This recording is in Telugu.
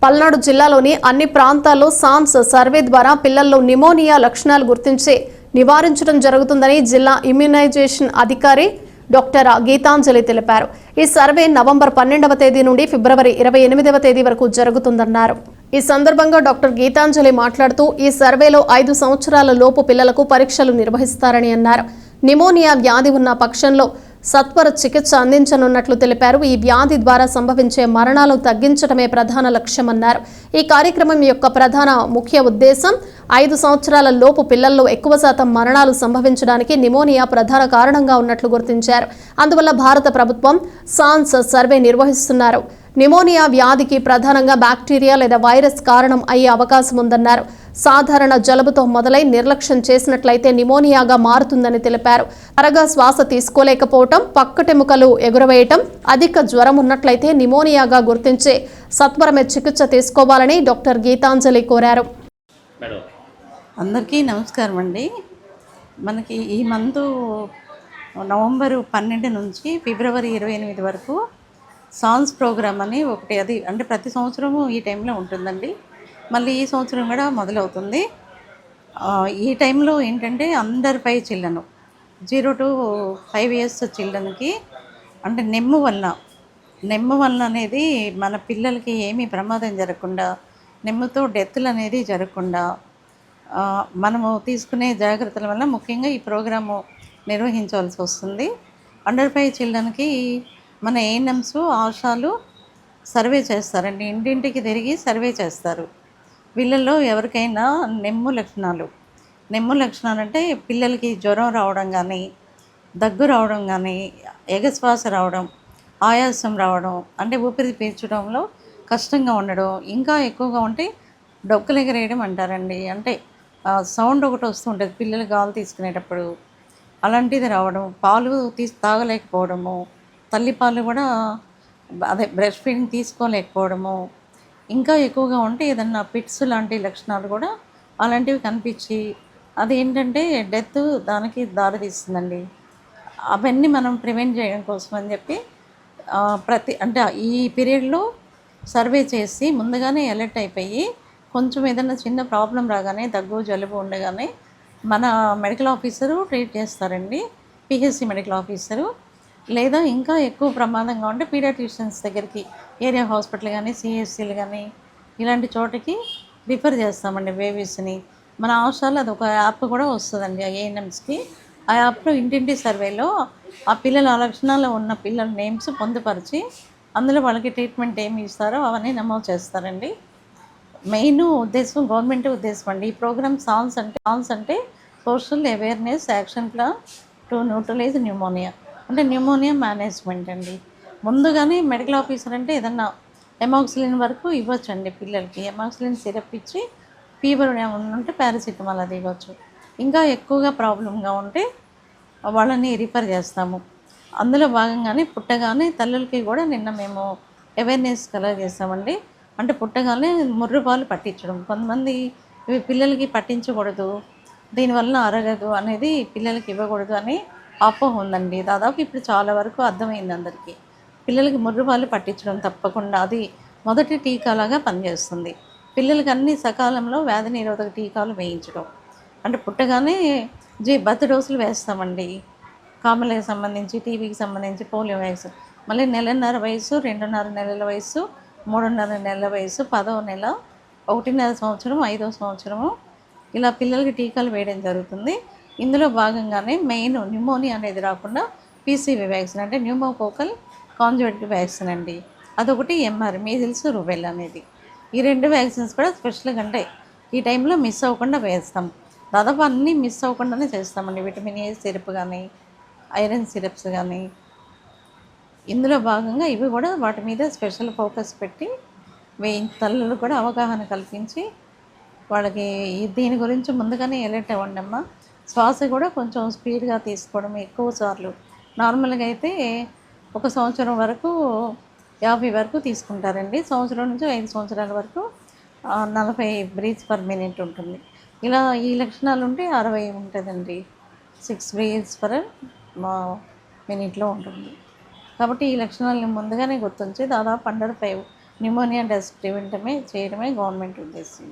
పల్నాడు జిల్లాలోని అన్ని ప్రాంతాల్లో సాన్స్ సర్వే ద్వారా పిల్లల్లో నిమోనియా లక్షణాలు గుర్తించి నివారించడం జరుగుతుందని జిల్లా ఇమ్యునైజేషన్ అధికారి డాక్టర్ గీతాంజలి తెలిపారు. ఈ సర్వే నవంబర్ 12వ తేదీ నుండి ఫిబ్రవరి 28వ తేదీ వరకు జరుగుతుందన్నారు. ఈ సందర్భంగా డాక్టర్ గీతాంజలి మాట్లాడుతూ ఈ సర్వేలో 5 సంవత్సరాల లోపు పిల్లలకు పరీక్షలు నిర్వహిస్తారని అన్నారు. నిమోనియా వ్యాధి ఉన్న పక్షంలో సత్వర చికిత్స అందించనున్నట్లు తెలిపారు. ఈ వ్యాధి ద్వారా సంభవించే మరణాలు తగ్గించడమే ప్రధాన లక్ష్యమన్నారు. ఈ కార్యక్రమం యొక్క ప్రధాన ముఖ్య ఉద్దేశం 5 సంవత్సరాల లోపు పిల్లల్లో ఎక్కువ శాతం మరణాలు సంభవించడానికి నిమోనియా ప్రధాన కారణంగా ఉన్నట్లు గుర్తించారు. అందువల్ల భారత ప్రభుత్వం సాన్స్ సర్వే నిర్వహిస్తున్నారు. నిమోనియా వ్యాధికి ప్రధానంగా బ్యాక్టీరియా లేదా వైరస్ కారణం అయ్యే అవకాశం ఉందన్నారు. సాధారణ జలుబుతో మొదలై నిర్లక్ష్యం చేసినట్లయితే నిమోనియాగా మారుతుందని తెలిపారు. త్వరగా శ్వాస తీసుకోలేకపోవటం, పక్కటెముకలు ఎగురవేయటం, అధిక జ్వరం ఉన్నట్లయితే నిమోనియాగా గుర్తించి సత్వరమే చికిత్స తీసుకోవాలని డాక్టర్ గీతాంజలి కోరారు. అందరికీ నమస్కారం అండి. మనకి ఈ మంత్ నవంబర్ 12 నుంచి ఫిబ్రవరి 28 వరకు సాన్స్ ప్రోగ్రామ్ అని ఒకటి, అది అంటే ప్రతి సంవత్సరము ఈ టైంలో ఉంటుందండి. మళ్ళీ ఈ సంవత్సరం కూడా మొదలవుతుంది. ఈ టైంలో ఏంటంటే అందరిపై చిల్డ్రన్ 0 to 5 years చిల్డ్రన్కి అంటే నెమ్ము వల్ల అనేది మన పిల్లలకి ఏమీ ప్రమాదం జరగకుండా, నెమ్ముతో డెత్లు అనేది జరగకుండా మనము తీసుకునే జాగ్రత్తల వల్ల ముఖ్యంగా ఈ ప్రోగ్రాము నిర్వహించవలసి వస్తుంది. అండర్ 5 చిల్డ్రన్కి మన ఏఎన్ఎంస్, ఆశాలు సర్వే చేస్తారండి. ఇంటింటికి తిరిగి సర్వే చేస్తారు. వీళ్ళల్లో ఎవరికైనా నెమ్ము లక్షణాలు అంటే పిల్లలకి జ్వరం రావడం కానీ, దగ్గు రావడం కానీ, ఎగశ్వాస రావడం, ఆయాసం రావడం, అంటే ఊపిరి పీల్చడంలో కష్టంగా ఉండడం, ఇంకా ఎక్కువగా ఉంటే డొక్కలు ఎగరేయడం అంటారండి. అంటే సౌండ్ ఒకటి వస్తుంటుంది పిల్లలు గాలి తీసుకునేటప్పుడు, అలాంటిది రావడం, పాలు తాగలేకపోవడము, తల్లిపాలు కూడా అదే బ్రెస్ట్ ఫీడింగ్ తీసుకోలేకపోవడము, ఇంకా ఎక్కువగా ఉంటే ఏదన్నా పిట్స్ లాంటి లక్షణాలు కూడా అలాంటివి కనిపించి అదేంటంటే డెత్ దానికి దారితీస్తుందండి. అవన్నీ మనం ప్రివెంట్ చేయడం కోసం అని చెప్పి అంటే ఈ పీరియడ్లో సర్వే చేసి ముందుగానే అలర్ట్ అయిపోయి కొంచెం ఏదైనా చిన్న ప్రాబ్లం రాగానే, దగ్గు జలుబు ఉండగానే మన మెడికల్ ఆఫీసరు ట్రీట్ చేస్తారండి, పిహెచ్సి మెడికల్ ఆఫీసరు. లేదా ఇంకా ఎక్కువ ప్రమాదంగా ఉంటే పీడియాట్రిషియన్స్ దగ్గరికి, ఏరియా హాస్పిటల్ కానీ, సిఎస్సీలు కానీ ఇలాంటి చోటకి రిఫర్ చేస్తామండి బేబీస్ని. మన ఆశాలు అది ఒక యాప్ కూడా వస్తుందండి ఆ ఏఎన్ఎంస్కి. ఆ యాప్లో ఇంటింటి సర్వేలో ఆ పిల్లల లక్షణాలు ఉన్న పిల్లల నేమ్స్ పొందుపరిచి అందులో వాళ్ళకి ట్రీట్మెంట్ ఏమి ఇస్తారో అవన్నీ నమోదు చేస్తారండి. మెయిన్ ఉద్దేశం, గవర్నమెంట్ ఉద్దేశం అండి ఈ ప్రోగ్రామ్ సాన్స్ అంటే social awareness action plan to neutralize pneumonia, అంటే న్యూమోనియా మేనేజ్మెంట్ అండి. ముందుగానే మెడికల్ ఆఫీసర్ అంటే ఏదన్నా ఎమాక్సిలిన్ వరకు ఇవ్వచ్చండి పిల్లలకి. ఎమాక్సిలిన్ సిరప్ ఇచ్చి ఫీవర్ ఉంటే పారాసిటమాల్ అది ఇవ్వచ్చు. ఇంకా ఎక్కువగా ప్రాబ్లంగా ఉంటే వాళ్ళని రిఫర్ చేస్తాము. అందులో భాగంగానే పుట్టగానే తల్లులకి కూడా నిన్న మేము అవేర్నెస్ కలర్ చేస్తామండి. అంటే పుట్టగానే ముర్రు పాలు పట్టించడం, కొంతమంది ఇవి పిల్లలకి పట్టించకూడదు, దీనివల్ల అరగదు అనేది, పిల్లలకి ఇవ్వకూడదు అని అపోహ ఉందండి. దాదాపు ఇప్పుడు చాలా వరకు అర్థమైంది అందరికీ. పిల్లలకి ముర్రు పాలు పట్టించడం తప్పకుండా, అది మొదటి టీకాలాగా పనిచేస్తుంది. పిల్లలకి అన్ని సకాలంలో వ్యాధి నిరోధక టీకాలు వేయించడం, అంటే పుట్టగానే బర్త్ డోసులు వేస్తామండి. కామలకు సంబంధించి, టీబీకి సంబంధించి, పోలియో వ్యాక్సిన్, మళ్ళీ 1.5 వయసు, 2.5 నెలల వయసు, 3.5 నెలల వయసు, 10వ నెల, 1.5 సంవత్సరం, 5వ సంవత్సరము, ఇలా పిల్లలకి టీకాలు వేయడం జరుగుతుంది. ఇందులో భాగంగానే మెయిన్ న్యూమోనియా అనేది రాకుండా పీసీవీ వ్యాక్సిన్, అంటే న్యూమోకోకల్ కాంజుగేట్ వ్యాక్సిన్ అండి, అదొకటి. ఎంఆర్ మీజిల్స్, రుబెల్లా అనేది. ఈ 2 వ్యాక్సిన్స్ కూడా స్పెషల్గా అంటే ఈ టైంలో మిస్ అవ్వకుండా వేస్తాం. దాదాపు అన్నీ మిస్ అవ్వకుండానే చేస్తామండి. విటమిన్ ఏ సిరప్ కానీ, ఐరన్ సిరప్స్ కానీ, ఇందులో భాగంగా ఇవి కూడా వాటి మీద స్పెషల్ ఫోకస్ పెట్టి తల్లులు కూడా అవగాహన కల్పించి వాళ్ళకి దీని గురించి ముందుగానే అలర్ట్ అవ్వండి అమ్మ. శ్వాస కూడా కొంచెం స్పీడ్గా తీసుకోవడం, ఎక్కువ సార్లు. నార్మల్గా అయితే 1 సంవత్సరం వరకు 50 వరకు తీసుకుంటారండి. సంవత్సరం నుంచి 5 సంవత్సరాల వరకు 40 బ్రీత్స్ పర్ మినిట్ ఉంటుంది. ఇలా ఈ లక్షణాలు ఉంటే 60 ఉంటుందండి, 6 బ్రీత్స్ పర్ మినిట్లో ఉంటుంది. కాబట్టి ఈ లక్షణాలను ముందుగానే గుర్తించి దాదాపు అండర్ 5 న్యూమోనియా డస్ట్ ప్రివెంటమే చేయడమే గవర్నమెంట్ ఉద్దేశం.